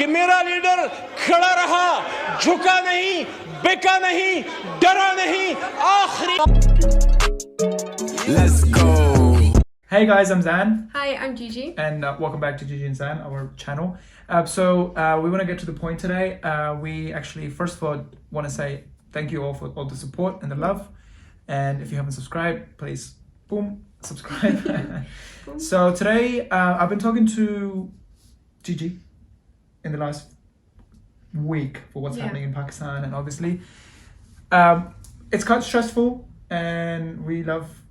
कि मेरा लीडर खड़ा रहा, झुका नहीं, बिका नहीं, डरा नहीं, आखिरी। Let's go. Hey guys, I'm Zan. Hi, I'm Gigi. And welcome back to Gigi and Zan, our channel. We want to get to the point today. We actually, first of all, want to say thank you all for all the support and the love. And if you haven't subscribed, please, boom, subscribe. So today, I've been talking to Gigi in the last week for what's happening in Pakistan. And obviously, it's quite stressful. And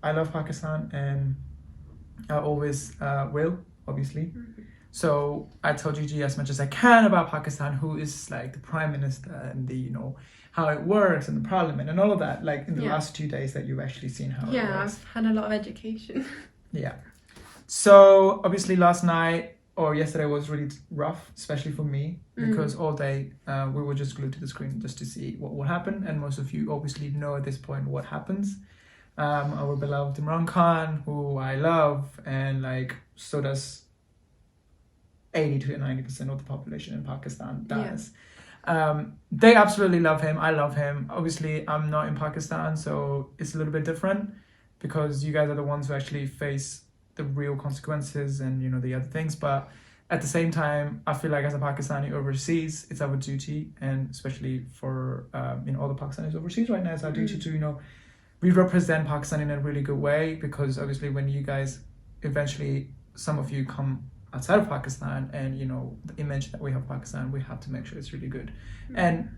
I love Pakistan. And I always will, obviously. So I told Gigi as much as I can about Pakistan, who is like the prime minister and the, how it works and the parliament and all of that, like in the last 2 days that you've actually seen how it works. Yeah, I've had a lot of education. Yeah. So obviously last night or yesterday was really rough, especially for me, because all day we were just glued to the screen just to see what will happen. And most of you obviously know at this point what happens. Our beloved Imran Khan, who I love, and like so does 80 to 90% of the population in Pakistan does. They absolutely love him. I love him. Obviously, I'm not in Pakistan, so it's a little bit different because you guys are the ones who actually face the real consequences and the other things. But at the same time, I feel like as a Pakistani overseas, it's our duty, and especially for all the Pakistanis overseas right now, it's our duty to we represent Pakistan in a really good way, because obviously when you guys eventually, some of you come outside of Pakistan and the image that we have of Pakistan, we have to make sure it's really good. And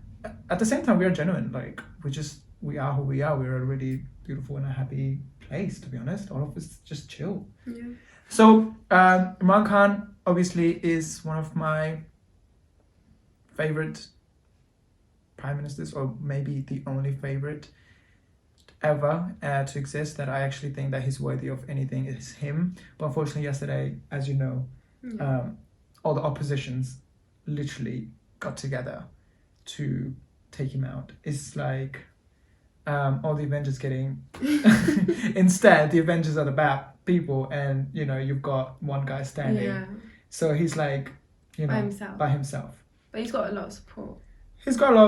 at the same time, we are genuine. Like we are who we are. We're a really beautiful and a happy place, to be honest. All of us just chill. Yeah. So Imran Khan obviously is one of my favorite prime ministers, or maybe the only favorite ever to exist, that I actually think that he's worthy of anything is him. But unfortunately yesterday, as you know, all the oppositions literally got together to take him out. It's like all the Avengers getting instead the Avengers are the bad people, and you've got one guy standing, so he's like by himself, but he's got a lot of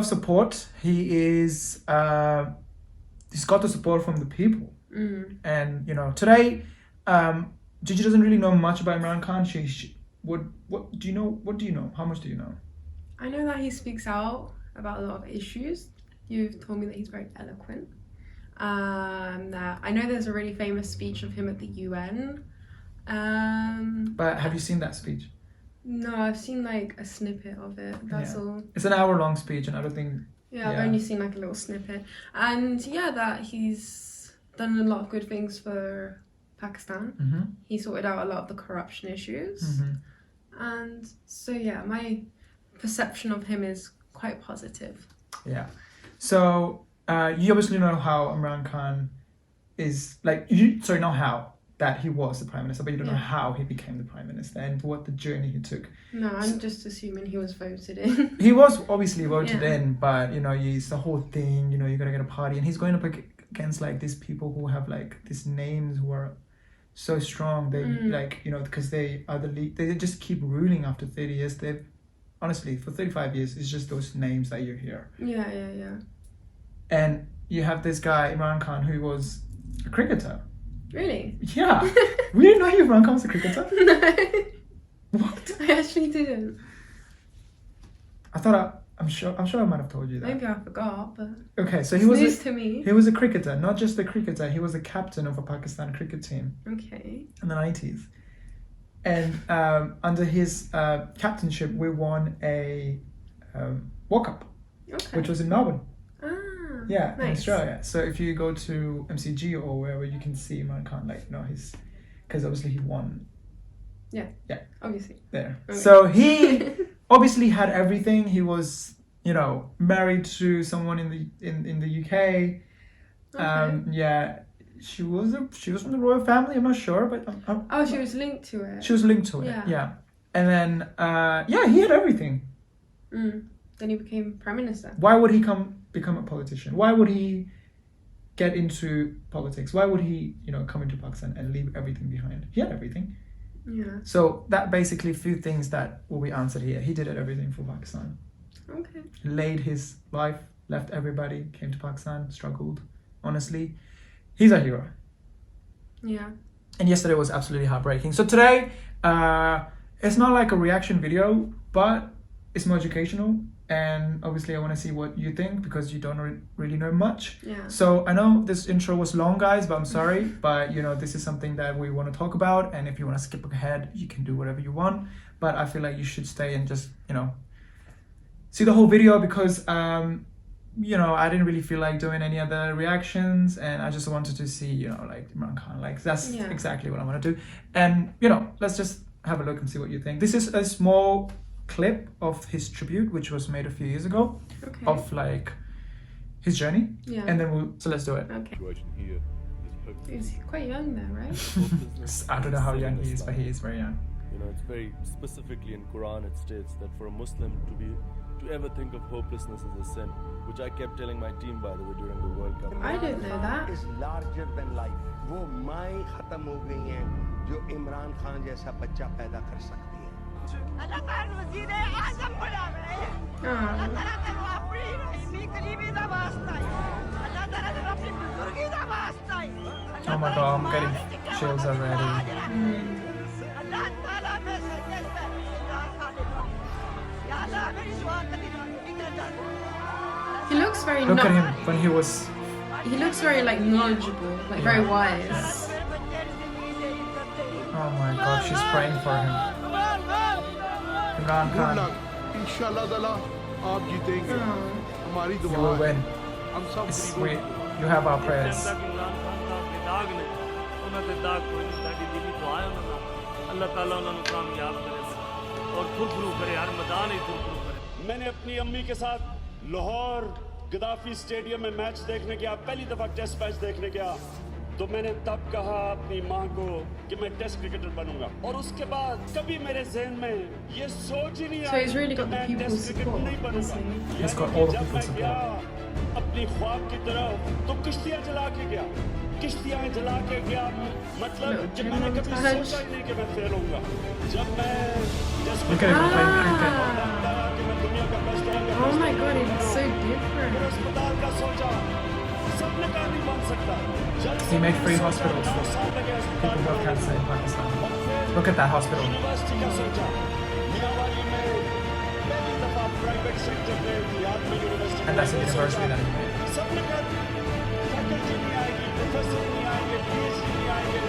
support. He is he's got the support from the people. And today Gigi doesn't really know much about Imran Khan. What do you know? How much do you know? I know that he speaks out about a lot of issues. You've told me that he's very eloquent. That I know there's a really famous speech of him at the UN. But have you seen that speech? No, I've seen like a snippet of it. That's all. It's an hour-long speech, and I don't think. Yeah, I've only seen like a little snippet. And that he's done a lot of good things for Pakistan. He sorted out a lot of the corruption issues. And so my perception of him is quite positive. Yeah. So you obviously know how Imran Khan is, like, not how, that he was the prime minister, but you don't know how he became the prime minister and what the journey he took. No, I'm just assuming he was voted in. He was obviously voted in, but it's the whole thing, you're gonna get a party, and he's going up against like these people who have like these names who are so strong. They like because they are they just keep ruling after 30 years. They've honestly for 35 years, it's just those names that you hear. Yeah. And you have this guy Imran Khan, who was a cricketer. Really? Yeah. We didn't know Imran Khan was a cricketer. No. What? I actually didn't. I'm sure I might have told you that. Maybe I forgot, but okay, so he was a cricketer, not just a cricketer. He was the captain of a Pakistan cricket team. Okay. In the 90s, and under his captainship, we won a World Cup, which was in Melbourne. Yeah, nice. In Australia. So if you go to MCG or wherever, you can see Imran Khan, because obviously he won. Yeah. Obviously. There. Okay. So he obviously had everything. He was, married to someone in the UK. Okay. She was from the royal family. I'm not sure, but she was linked to it. She was linked to it. Yeah. And then he had everything. Then he became prime minister. Why would he become a politician? Why would he get into politics? Why would he, come into Pakistan and leave everything behind? He had everything. Yeah. So that basically few things that will be answered here. He did everything for Pakistan. Okay. Laid his life, left everybody, came to Pakistan, struggled. Honestly, he's a hero. Yeah. And yesterday was absolutely heartbreaking. So today, it's not like a reaction video, but it's more educational. And obviously I want to see what you think because you don't really know much. Yeah. So I know this intro was long, guys, but I'm sorry. But you know, this is something that we want to talk about. And if you want to skip ahead, you can do whatever you want. But I feel like you should stay and just, you know, see the whole video because, you know, I didn't really feel like doing any other reactions. And I just wanted to see, you know, like IMRAN Khan. Like that's exactly what I want to do. And, you know, let's just have a look and see what you think. This is a small clip of his tribute, which was made a few years ago, of like his journey. Yeah. And then so let's do it. Okay. He's quite young there, right? I don't know how young he is, but he is very young. You know, it's very specifically in Quran it states that for a Muslim to ever think of hopelessness as a sin, which I kept telling my team, by the way, during the World Cup. I didn't know that. Is larger than life. वो माएँ खत्म हो गई हैं जो इमरान खान जैसा बच्चा पैदा कर सकती हैं। अल्लाह ताला वज़ीर आज़म बना रहे हैं। अल्लाह ताला तेरे अपनी इतनी करीबी दा वास्ता है। अल्लाह ताला तेरे अपनी बुजुर्गी दा वास्ता है। Oh my god, I'm getting chills already. अल्लाह ताला मैं सच्चे से इमरान खान या अल्लाह मेरी दुआ कभी निकल जाए। He looks very Look at him when he was. He looks very like knowledgeable, like very wise. Oh my god, she's praying for him. Imran Khan, इंशाल्लाह ताला आप जीतेंगे हमारी you दुआ will है win. हम सब It's गरीबों sweet. You have our prayers. मैंने अपनी अम्मी के साथ लाहौर गद्दाफी स्टेडियम में मैच देखने गया, पहली दफा टेस्ट मैच देखने गया, तो मैंने तब कहा अपनी माँ को कि मैं टेस्ट क्रिकेटर बनूंगा और उसके बाद कभी मेरे ज़हन में ये सोच ही नहीं So he's really कि got the मैं people's टेस्ट क्रिकेटर support, नहीं बनूंगा। hasn't He's got all the जब मैं people's गया support. अपनी ख्वाब की तरफ तो किश्तियाँ जला के गया, किश्तियाँ जला के गया, मतलब जब मैंने कभी सोचा ही नहीं कि मैं फेल होऊंगा। जब मैं test Look at him playing cricket. कि मैं दुनिया का बेस्ट होऊंगा। Oh my god, he looks so different. अस्पताल का सोचा, सपने का नहीं बन सकता। He made free hospitals for people who have cancer in Pakistan. Look at that hospital. University का सोचा, मियाँवाली में पहली दफा प्राइवेट सेक्टर में याद में university. And that's a university that he made. सपने का फैकल्टी नहीं आएगी, प्रोफेसर नहीं आएंगे, PhD नहीं आएंगे,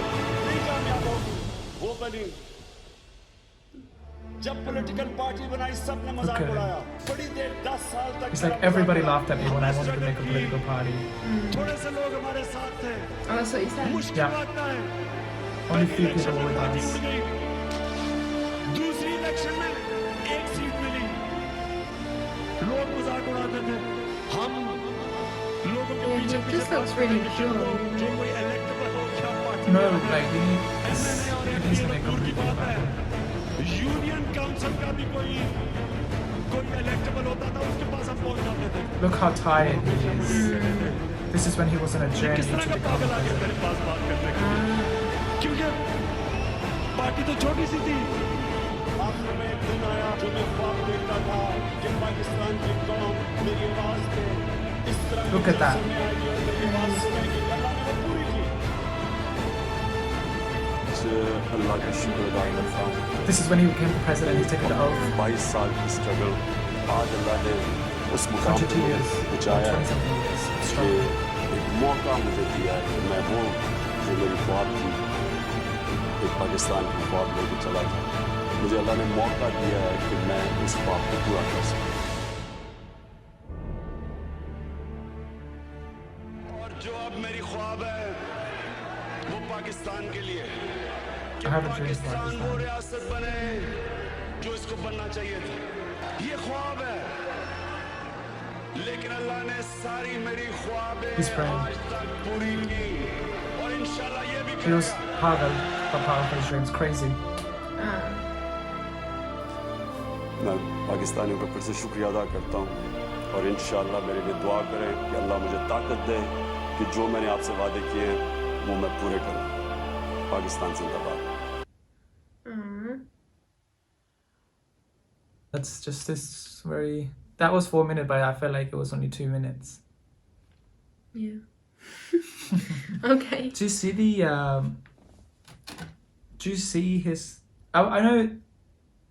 नहीं कामयाब होगी, वो बनी। जब पॉलिटिकल पार्टी बनाई सबने मजाक Okay. उड़ाया, बड़ी देर 10 साल तक। It's like everybody laughed at me when I wanted to make a political party. थोड़े से लोग हमारे साथ थे। Oh, that's what he said. मुश्किल Yeah. बात ना है। Only few people were with us. दूसरी इलेक्शन में एक सीट मिली, लोग मजाक उड़ाते थे, हम लोगों के Yeah, पीछे he just looks really pure. जो कोई इलेक्टेबल हो क्या party No, like he needs to make a political party. Union council का भी कोई इलेक्टेबल होता था, उसके पास हम पहुंच जाते थे। Look how tired he is. This is when he was on a journey किस तरह to का become पागल आ गया president. मेरे पास बात करने के, क्योंकि पार्टी तो छोटी सी थी। आखिर में एक दिन आया जो मैं ख्वाब देखता था कि पाकिस्तान की कौम मेरी आवाज पे इस तरह Look at that. सुनने आएगी और मेरी आवाज सुनेगी। अल्लाह ने वो पूरी की। अल्लाह का शुक्र अदा करता हूँ। This is when he became president. He's taken the oath. 22 साल की स्ट्रगल, आज अल्लाह ने उस मुकाम 22 पे years, पहुंचाया 20-something years. कि Struggle. एक मौका मुझे दिया है कि मैं वो जो मेरी ख्वाब थी, एक पाकिस्तान की ख्वाब लेके चला था, मुझे अल्लाह ने मौका दिया है कि मैं उस ख्वाब को पूरा कर सकूँ। और जो अब मेरी ख्वाब है वो पाकिस्तान के लिए, कि I have a dream for Pakistan वो Pakistan. रियासत बने जो इसको बनना चाहिए था। ये ख्वाब है, लेकिन अल्लाह ने सारी मेरी ख्वाबें He's praying. आज तक पूरी की और इंशाल्लाह ये भी He was pagal, but power for his dreams. Crazy. मैं पाकिस्तानियों का फिर से शुक्रिया अदा करता हूँ और इंशाअल्लाह मेरे लिए दुआ करें कि अल्लाह मुझे ताकत दे कि जो मैंने आपसे वादे किए हैं वो मैं पूरे करूँ। पाकिस्तान जिंदाबाद। That's just this very... That was 4 minutes, but I felt like it was only 2 minutes. Yeah. Okay. Do you see the... do you see his... I know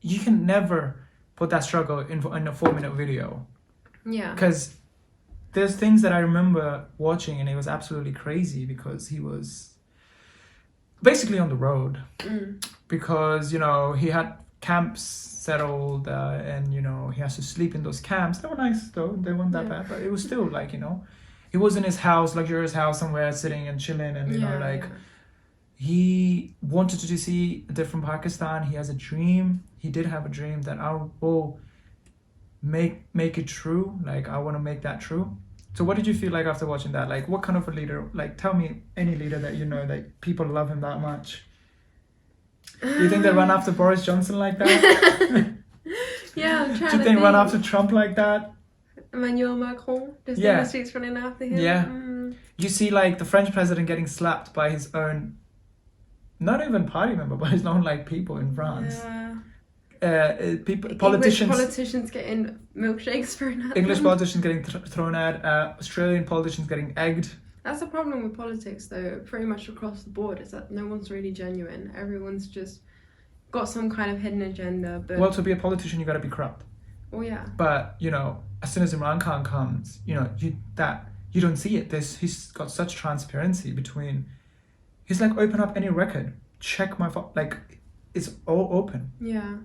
you can never put that struggle in a 4-minute video. Yeah. Because there's things that I remember watching and it was absolutely crazy because he was basically on the road. Because, you know, he had camps settled and, you know, he has to sleep in those camps. They were nice though. They weren't that bad. But it was still like, you know, he was in his house, luxurious house somewhere sitting and chilling and, you know, like... He wanted to see a different Pakistan. He has a dream. He did have a dream that I will make it true. Like, I want to make that true. So what did you feel like after watching that? Like, what kind of a leader? Like, tell me any leader that you know that people love him that much. Do you think they run after Boris Johnson like that? Yeah, I'm trying to Do you think run after Trump like that? Emmanuel Macron? Does Yeah. the streets running after him? Yeah. You see, like, the French president getting slapped by his own... Not even party member, but his own like people in France. Yeah. Politicians getting milkshakes thrown at English them. politicians getting thrown at. Australian politicians getting egged. That's the problem with politics, though. Pretty much across the board, is that no one's really genuine. Everyone's just got some kind of hidden agenda. But Well, to be a politician, you got to be corrupt. oh yeah. But you know, as soon as Imran Khan comes, you know, you don't see it. He's got such transparency between. He's like, open up any record, check my like, it's all open. Yeah.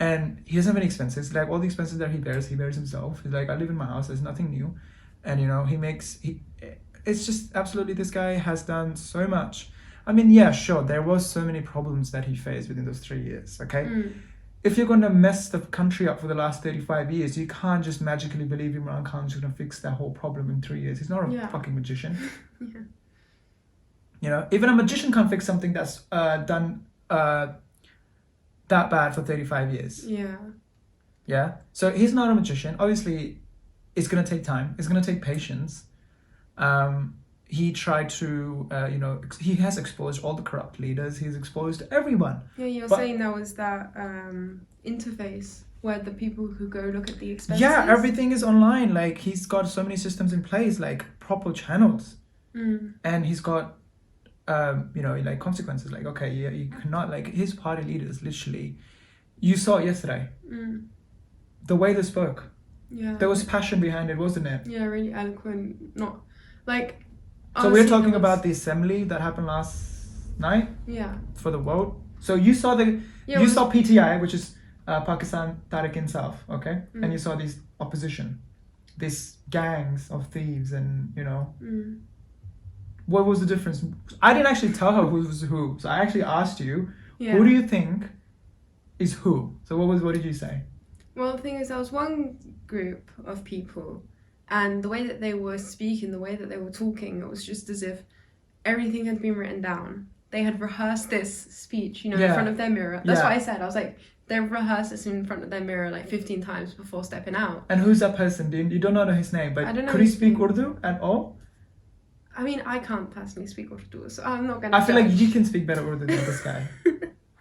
And he doesn't have any expenses. Like, all the expenses that he bears himself. He's like, I live in my house, there's nothing new. And, you know, it's just absolutely, this guy has done so much. I mean, yeah, sure, there was so many problems that he faced within those 3 years, okay? If you're going to mess the country up for the last 35 years, you can't just magically believe Imran Khan's going to fix that whole problem in 3 years. He's not a fucking magician. Yeah. You know, even a magician can't fix something that's done that bad for 35 years. Yeah. Yeah. So he's not a magician. Obviously, it's going to take time. It's going to take patience. He tried to, you know, he has exposed all the corrupt leaders. He's exposed everyone. Yeah, you're saying there was that interface where the people who go look at the expenses. Yeah, everything is online. Like, he's got so many systems in place, like proper channels. And he's got... you know, like consequences, like, okay, you cannot, like, his party leaders literally, you saw it yesterday, the way they spoke, there was passion behind it, wasn't it? Yeah, really eloquent. Not like, so we're talking about the assembly that happened last night for the vote. So you saw saw PTI, which is Pakistan Tariq Insaf, okay? And you saw these opposition, these gangs of thieves, and you know, what was the difference? I didn't actually tell her who was who. So I actually asked you, who do you think is who? So what did you say? Well, the thing is, there was one group of people, and the way that they were speaking, the way that they were talking, it was just as if everything had been written down. They had rehearsed this speech, you know, in front of their mirror. That's what I said. I was like, they rehearsed this in front of their mirror like 15 times before stepping out. And who's that person? You don't know his name, but could he speak Urdu at all? I mean, I can't personally speak Urdu, so I'm not going to I feel like you can speak better Urdu than this guy.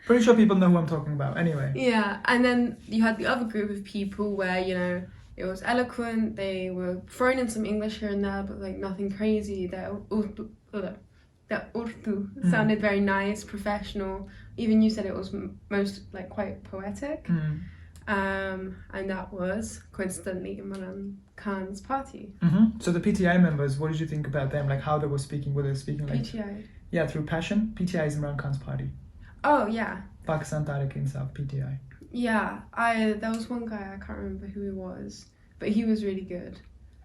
Pretty sure people know who I'm talking about. Anyway. Yeah, and then you had the other group of people where, you know, it was eloquent, they were throwing in some English here and there, but like nothing crazy. Their Urdu sounded very nice, professional. Even you said it was most like quite poetic. And that was coincidentally Imran Khan's party. So the PTI members, what did you think about them? Like how they were speaking? Were they speaking like PTI? Yeah, through passion. PTI is Imran Khan's party. Oh yeah. Pakistan Tariq Insaf, PTI. Yeah, there was one guy, I can't remember who he was, but he was really good.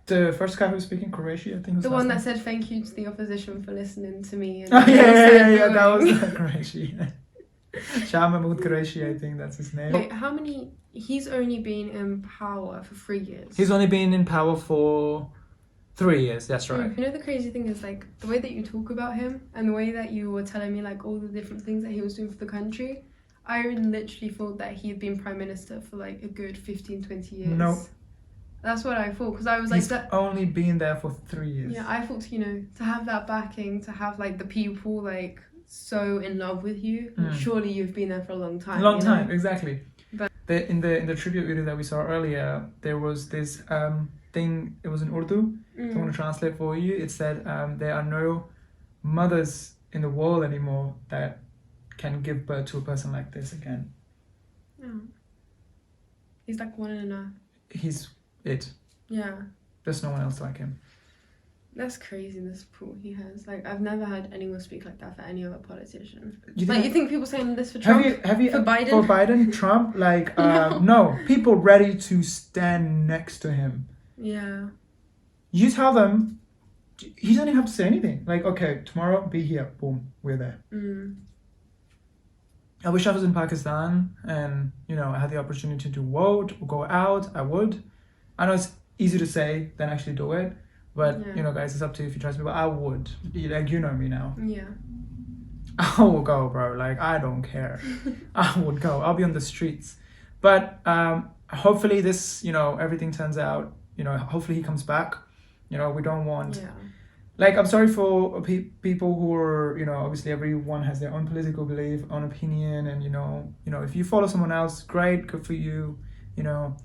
The first guy who was speaking, Qureshi, I think. Was the one that said thank you to the opposition for listening to me. And yeah, that was Qureshi. Shah Mahmood Qureshi, I think that's his name. Wait, he's only been in power for 3 years. He's only been in power for 3 years, that's right. You know, the crazy thing is, like, the way that you talk about him and the way that you were telling me, like, all the different things that he was doing for the country, I literally thought that he had been prime minister for, like, a good 15, 20 years. No. That's what I thought, because I was like... He's only been there for 3 years. Yeah, I thought, you know, to have that backing, to have, like, the people, like, so in love with you, surely you've been there for a long time. Long time, exactly. But in the tribute video that we saw earlier, there was this thing. It was in Urdu. So I'm gonna translate for you. It said there are no mothers in the world anymore that can give birth to a person like this again. He's like one in a... He's it. Yeah. There's no one else like him. That's crazy, this pull he has. Like, I've never heard anyone speak like that for any other politician. You think people saying this for Trump? Have you for Biden? For Biden, Trump, like no, people ready to stand next to him. Yeah. You tell them, he doesn't even have to say anything. Like, okay, tomorrow be here, boom, we're there. I wish I was in Pakistan and, you know, I had the opportunity to vote or go out, I would. I know it's easy to say than actually do it. But, you know, guys, it's up to you if you trust me. But I would. Like, you know me now. Yeah. I will go, bro. Like, I don't care. I would go. I'll be on the streets. But hopefully this, you know, everything turns out, you know, hopefully he comes back. You know, we don't want... Yeah. Like, I'm sorry for people who are, you know, obviously everyone has their own political belief, own opinion. And, you know, if you follow someone else, great, good for you. You know,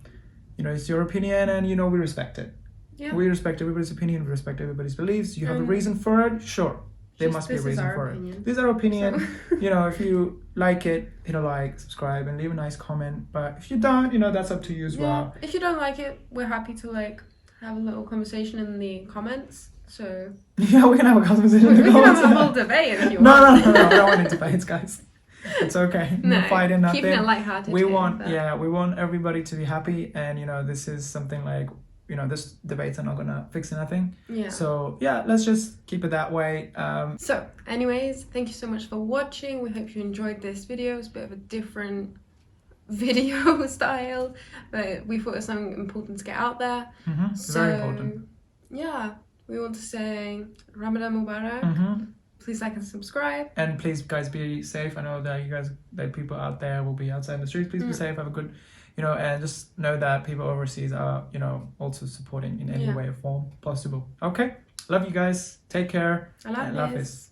it's your opinion and, you know, we respect it. Yeah. We respect everybody's opinion, we respect everybody's beliefs. You have a reason for it, sure. There must be a reason for it. This is our opinion. So. You know, if you like it, hit a like, subscribe, and leave a nice comment. But if you don't, you know, that's up to you as well. If you don't like it, we're happy to like have a little conversation in the comments. So yeah, we can have a conversation in the comments. We can have a whole debate if you want. No, we don't want any debates, guys. It's okay. No, fighting, nothing. Keeping it lighthearted. We want everybody to be happy, and you know, this is something like, you know, this debates are not gonna fix nothing. Yeah. So yeah, let's just keep it that way. So anyways, thank you so much for watching. We hope you enjoyed this video. It's a bit of a different video style, but we thought it was something important to get out there. So, very important. Yeah, we want to say Ramadan Mubarak. Please like and subscribe. And please, guys, be safe. I know that you guys, that people out there will be outside in the streets. Please be safe. Have a good, you know, and just know that people overseas are, you know, also supporting in any way or form possible. Okay, love you guys. Take care. I love this.